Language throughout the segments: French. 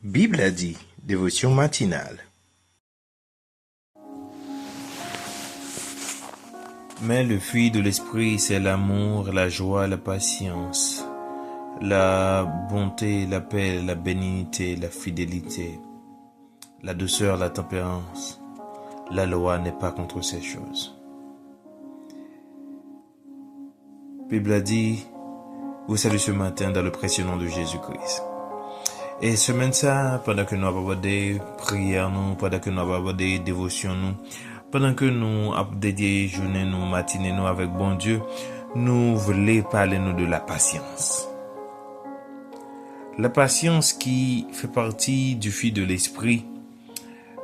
Bible a dit, dévotion matinale. Mais le fruit de l'esprit, c'est l'amour, la joie, la patience, la bonté, la paix, la bénignité, la fidélité, la douceur, la tempérance. La loi n'est pas contre ces choses. Bible a dit, vous saluez ce matin dans le précieux nom de Jésus-Christ. Et semaine ça, pendant que nous avons des prières, pendant que nous avons des dévotions, pendant que nous avons dédié journée, matinée, avec bon Dieu, nous voulons parler de la patience. La patience qui fait partie du fruit de l'esprit.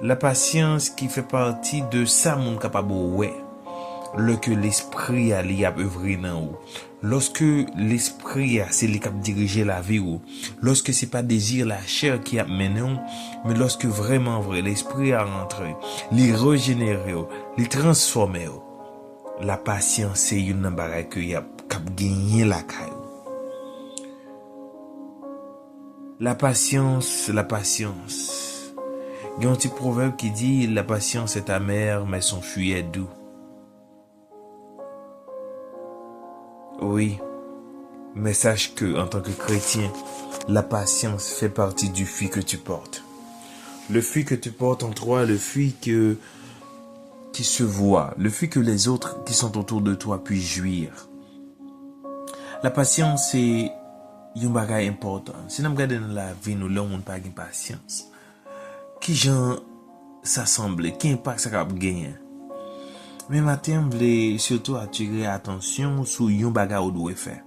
La patience qui fait partie de ça, mon capable, ouais. Lorsque l'esprit a œuvré dans vous, lorsque l'esprit a c'est lui qui dirige la vie ou, lorsque c'est pas désir la chair qui a mené, mais lorsque vraiment vrai l'esprit a rentré, les régénérer, les transformer, la patience c'est une bagaille que y a cap gagner la caille. La patience. Il y a un petit proverbe qui dit la patience est amère mais son fruit est doux. Oui, mais sache que, en tant que chrétien, la patience fait partie du fruit que tu portes. Le fruit que tu portes en toi, le fruit qui se voit, le fruit que les autres qui sont autour de toi puissent jouir. La patience, c'est un bagage important. Si nous regardons dans la vie, nous n'avons pas de patience. Qui gens s'assemblent, qui impact ça va gagner. Mais matin, je voulais surtout attirer attention sur un bagage que vous devez faire.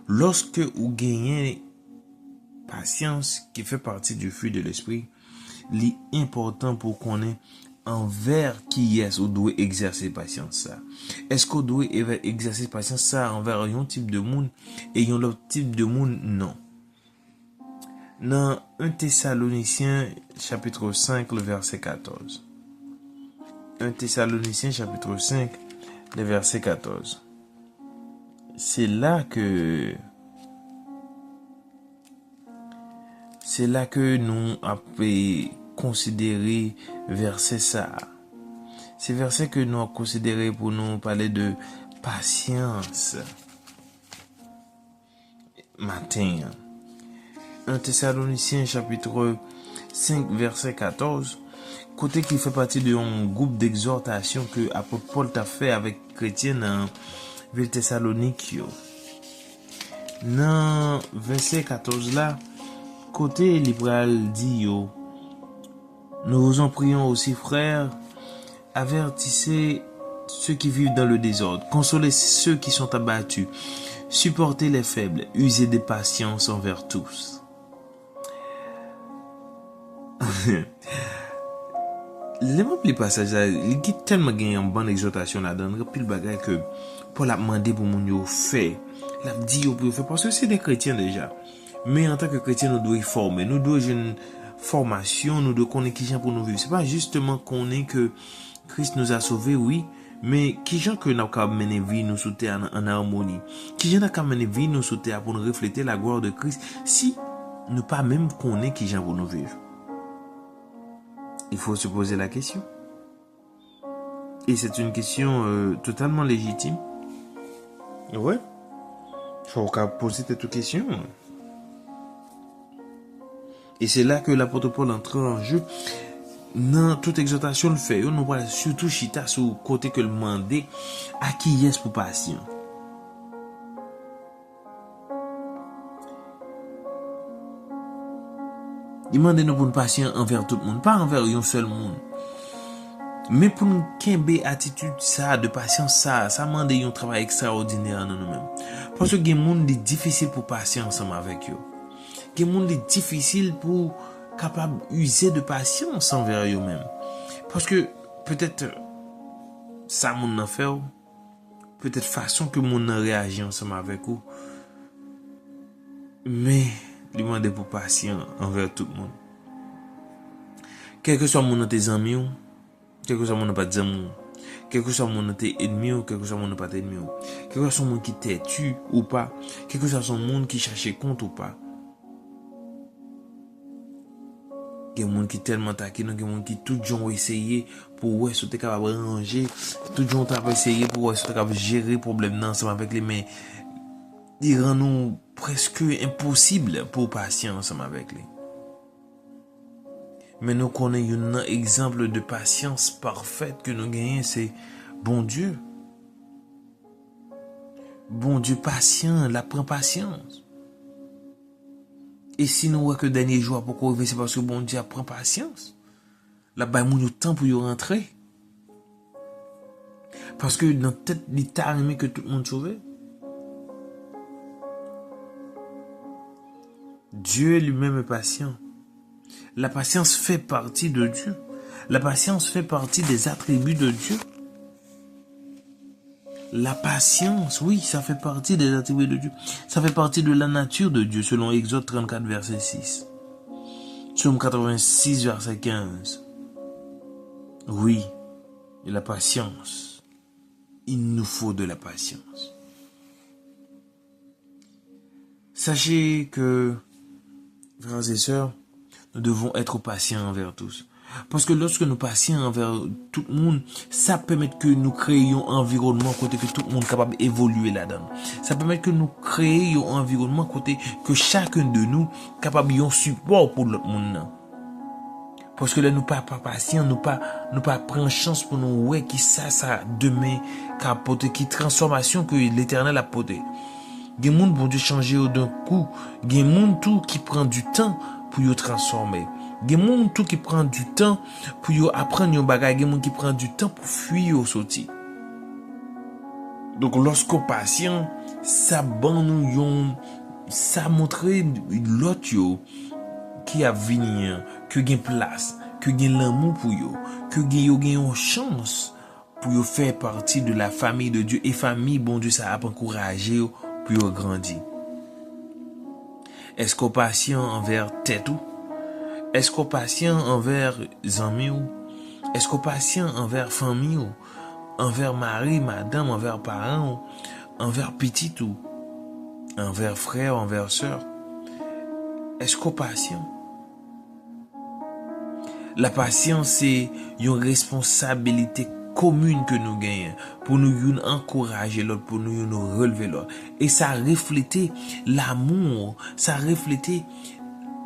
Lorsque vous gagnez patience qui fait partie du fruit de l'esprit, l'important pour qu'on ait envers qui est vous devez exercer patience ça. Est-ce que vous devez exercer patience ça envers un type de monde et un autre type de monde? Non. Dans 1 Thessaloniciens chapitre 5 le verset 14. 1 Thessaloniciens chapitre 5 le verset 14. C'est là que nous avons considéré verset ça. C'est verset que nous avons considéré pour nous parler de patience. Matin. 1 Thessaloniciens chapitre 5 verset 14. Côté qui fait partie d'un groupe d'exhortation que apôtre Paul t'a fait avec chrétien dans ville Thessalonique. Dans verset 14 là, côté libéral dit yo, nous vous en prions aussi frères, avertissez ceux qui vivent dans le désordre, consolez ceux qui sont abattus, supportez les faibles, usez de patience envers tous. Les mots plus passage là, il dit tellement gagné une bonne exhortation là-dedans, puis le bagage que Paul a demandé pour mon yo fait, il a dit pour faire parce que c'est des chrétiens déjà. Mais en tant que chrétiens, nous devons former, nous devons une formation, nous devons connaître qui gens pour nous vivre. C'est pas justement qu'on est que Christ nous a sauvés, oui, mais qui gens que nous avons mené vie nous sous terre en harmonie. Qui gens avons mené vie nous sous terre pour nous refléter la gloire de Christ si nous pas même connaître qui gens pour nous vivre. Il faut se poser la question. Et c'est une question totalement légitime. Ouais. Il faut poser cette question. Et c'est là que l'apôtre Paul entre en jeu. Dans toute exhortation le fait. On voit surtout chita sur le côté que le mandé à qui est pour patient. Il demande nous pour patient envers tout le monde, pas envers un seul monde. Mais pour nous kembe attitude ça de patience ça demande un travail extraordinaire dans nous-mêmes. Parce que les monde est difficile pour patience ensemble avec eux. Les monde est difficile pour capable user de patience envers eux-mêmes. Parce que peut-être ça monde n'a fait, peut-être façon que monde réagit ensemble avec eux. Mais il demande pour patient envers tout le monde. Quel que soit mon tes amis, quel que soit mon pas des amis, quel que soit mon tes ennemi ou quel que soit mon pas tes ennemis, quel que soit mon qui t'est tu ou pas, quel que soit son monde qui cherche compte ou pas. Il y a des gens qui sont tellement taquinés, il y a des gens qui tout ont essayé pour ouais, si tu es capable de ranger, tout ont essayé pour ouais, si tu es capable de gérer le problème ensemble avec les mains. Ils rendent nous presque impossible pour patience ensemble avec les. Mais nous connaissons un exemple de patience parfaite que nous gagnons, c'est bon Dieu. Bon Dieu patient, la prend patience. Et si nous voyons que le dernier jour, pourquoi c'est parce que bon Dieu prend patience. Là-bas, il y a eu temps pour y rentrer. Parce que dans tête, il t'a aimé que tout le monde sauve. Dieu lui-même est patient. La patience fait partie de Dieu. La patience fait partie des attributs de Dieu. La patience, oui, ça fait partie des attributs de Dieu. Ça fait partie de la nature de Dieu, selon Exode 34, verset 6. Psaume 86, verset 15. Oui, et la patience. Il nous faut de la patience. Sachez que, frères et sœurs, nous devons être patients envers tous. Parce que lorsque nous patients envers tout le monde, ça permet que nous créions un environnement côté que tout le monde est capable d'évoluer là-dedans. Ça permet que nous créions un environnement côté que chacun de nous est capable de support pour l'autre monde. Parce que là, nous pas patients, nous pas prendre chance pour nous ouais qui ça demain capoter qui transformation que l'Éternel a porté. Il y a des gens qui vont changer d'un coup, il y a des gens tout qui prend du temps pour y transformer. Il y a des gens tout qui prend du temps pour y apprendre un bagage, il y a des gens qui prend du temps pour fuir au sorti. Donc lorsqu'on patient, ça ban nous ça montre l'autre qui a venir, que gain place, que gain l'amour pour yo, que gain une chance pour yo faire partie de la famille de Dieu et famille bon Dieu ça a encouragé pour yo grandir. Est-ce qu'on patient envers tête ou? Est-ce qu'on patient envers amis ou? Est-ce qu'on patient envers famille ou? Envers mari, madame, envers parents ou? Envers petit ou? Envers frère, envers sœur? Est-ce qu'on patient? La patience, c'est une responsabilité commune que nous gagnons pour nous encourager l'autre, pour nous relever l'autre. Et ça reflétait l'amour, ça reflétait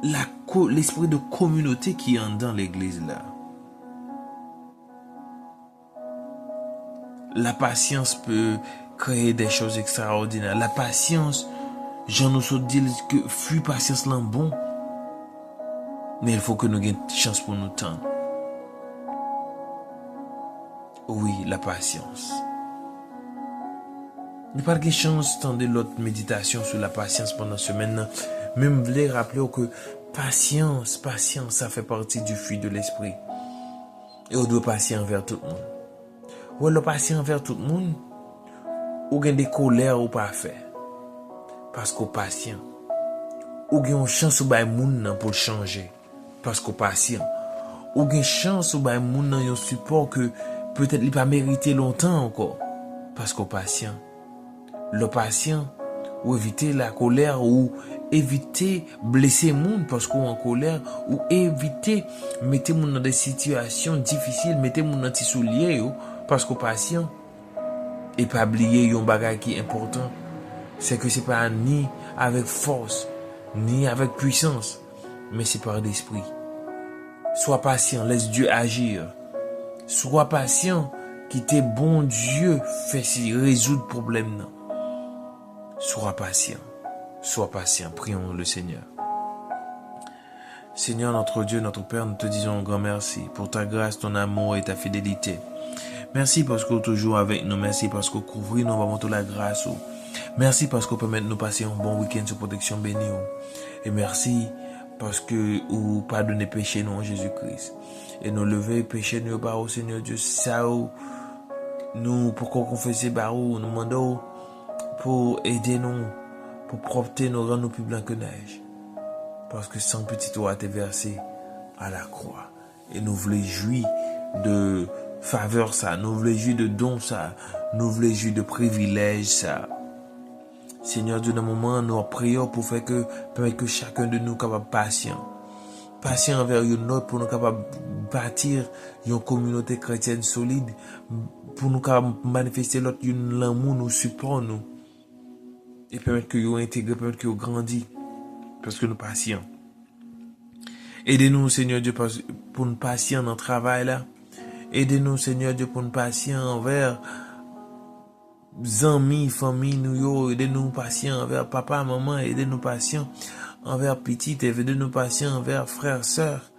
l'esprit de communauté qui est dans l'église là. La patience peut créer des choses extraordinaires. La patience, j'en nous dit que fuit patience là bon. Mais il faut que nous ayons chance pour nous tendre. Oui, la patience. Nous n'avons pas de chance de l'autre méditation sur la patience pendant ce semaine. Même je voulais rappeler que patience, ça fait partie du fruit de l'esprit. Et on doit patient envers tout le monde. Ou on doit patient envers tout le monde. Ou gain des colères ou pas faire. Parce qu'on patient. Ou gain une chance ou moun pour changer. Parce qu'on patient. Ou gain chance ou moun un support que peut-être il pas mérité longtemps encore. Parce qu'on patient. Le patient ou éviter la colère ou éviter blesser moun parce qu'on en colère ou éviter mettre moun dans des situations difficiles, mettre moun dans des souliers parce qu'on patient et pas oublier un bagage qui est important, c'est que c'est pas ni avec force ni avec puissance, mais c'est par l'esprit. Sois patient, laisse Dieu agir. Sois patient, quitter bon Dieu fait résoudre le problème. Sois patient, prions le Seigneur. Seigneur notre Dieu, notre Père, nous te disons un grand merci pour ta grâce, ton amour et ta fidélité. Merci parce que tu es toujours avec nous, merci parce que tu couvres nous avant toute la grâce. Merci parce que tu permets de nous passer un bon week-end sous protection bénie. Et merci parce que vous pardonnez péché nous en Jésus-Christ. Et nous lever péché nous par au Seigneur Dieu, ça nous pour qu'on confesse par nous demandons pour aider nous, pour propreté nous rendre nous plus blancs que neige. Parce que sans petit eau a été versé à la croix. Et nous voulons jouir de faveur ça, nous voulons jouir de don ça, nous voulons jouir de privilège ça. Seigneur Dieu, dans le moment, nous prions pour faire permettre que chacun de nous soit patient. patient envers une autre pour nous capables bâtir une communauté chrétienne solide, pour nous capables manifester l'autre l'amour, nous support nous et permettre que vous intégrez, permettre que vous grandissez parce que nous patients. Aidez-nous, Seigneur Dieu, pour nous patients dans le travail là. Aidez-nous, Seigneur Dieu, pour nous patients envers amis, famille, nous. Aidez-nous patients envers papa, maman. Aidez-nous patients envers petite. Aidez-nous patients envers frères, sœurs.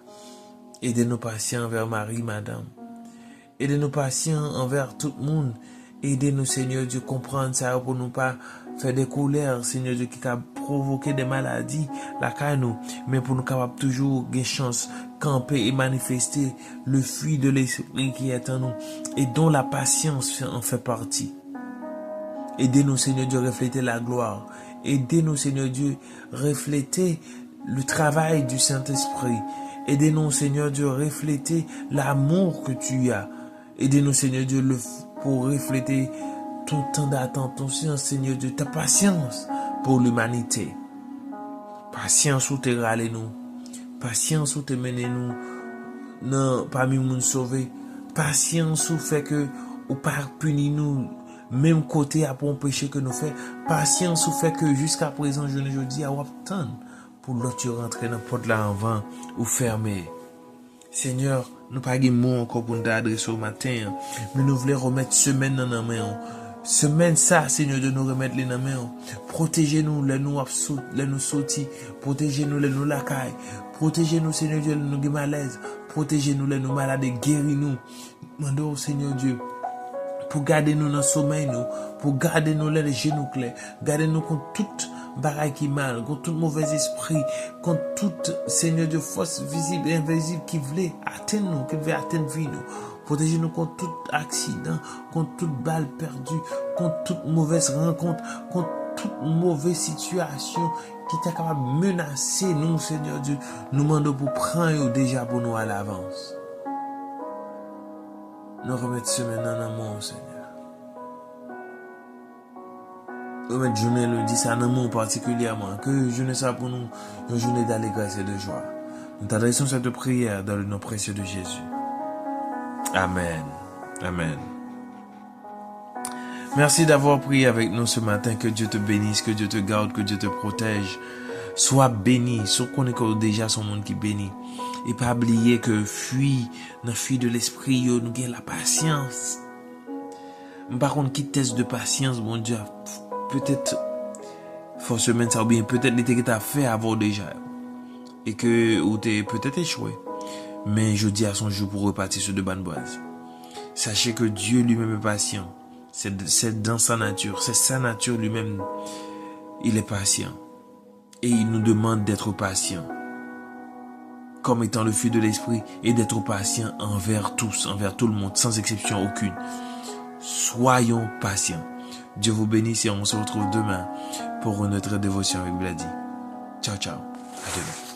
Aidez-nous patients envers mari, madame. Aidez-nous patients envers tout le monde. Aidez-nous, Seigneur Dieu, comprendre ça pour nous pas faire des colères, Seigneur Dieu, qui a provoqué des maladies, la caille mais pour nous capables toujours des chances camper et manifester le fruit de l'esprit qui est en nous et dont la patience en fait partie. Aidez-nous, Seigneur Dieu, refléter la gloire. Aidez-nous, Seigneur Dieu, refléter le travail du Saint-Esprit. Aidez-nous, Seigneur Dieu, refléter l'amour que tu as. Aidez-nous, Seigneur Dieu, pour refléter ton temps d'attente, ton silence, Seigneur Dieu, ta patience pour l'humanité. Patience où te râler nous. Patience où te mener nous. Non, parmi nous sauver. Patience où fait que, ou pas punir nous, même côté à pour péché que nous fait. Patience où fait que jusqu'à présent, je ne dis à Wapton, pour l'autre rentrer dans la porte là en vent ou fermer. Seigneur, nous pas de mots encore pour nous adresser au matin, mais nous voulons remettre semaine dans nos mains. Semaine ça, Seigneur, de nous remettre les mains. Protégez-nous, les nous sortis. Protégez-nous, les nous la caille. Protégez-nous, Seigneur Dieu, les nous malaise. Protégez-nous, les nous malades, guéris-nous. Demandons au Seigneur Dieu pour garder nous dans le sommeil, nous, pour garder nous les genoux clairs, garder nous contre toute bagaille qui mal, contre tout mauvais esprit, contre toute, Seigneur Dieu, force visible et invisible qui voulait atteindre nous, qui veut atteindre vie nous. Protégez-nous contre tout accident, contre toute balle perdue, contre toute mauvaise rencontre, contre toute mauvaise situation qui est capable de menacer nous, Seigneur Dieu. Nous demandons pour prendre déjà pour nous à l'avance. Nous remettons semaine en amour, Seigneur. Nous remettons journée lundi, ça en amour particulièrement. Que journée ça pour nous, une journée d'allégresse et de joie. Nous t'adressons cette prière dans le nom précieux de Jésus. Amen. Amen. Merci d'avoir prié avec nous ce matin. Que Dieu te bénisse, que Dieu te garde, que Dieu te protège. Sois béni. Sois connaît déjà son monde qui bénit. Et pas oublier que fuit de l'esprit, nous avons la patience. Par contre, qui teste de patience, mon Dieu, peut-être, forcément, ça ou bien, peut-être, l'été que tu as fait avant déjà. Et que, ou t'es peut-être échoué. Mais je dis à son jour pour repartir sur de bonnes bases. Sachez que Dieu lui-même est patient. C'est dans sa nature. C'est sa nature lui-même. Il est patient. Et il nous demande d'être patient. Comme étant le fruit de l'esprit. Et d'être patient envers tous. Envers tout le monde. Sans exception aucune. Soyons patients. Dieu vous bénisse et on se retrouve demain pour une autre dévotion avec Vladi. Ciao, ciao. À demain.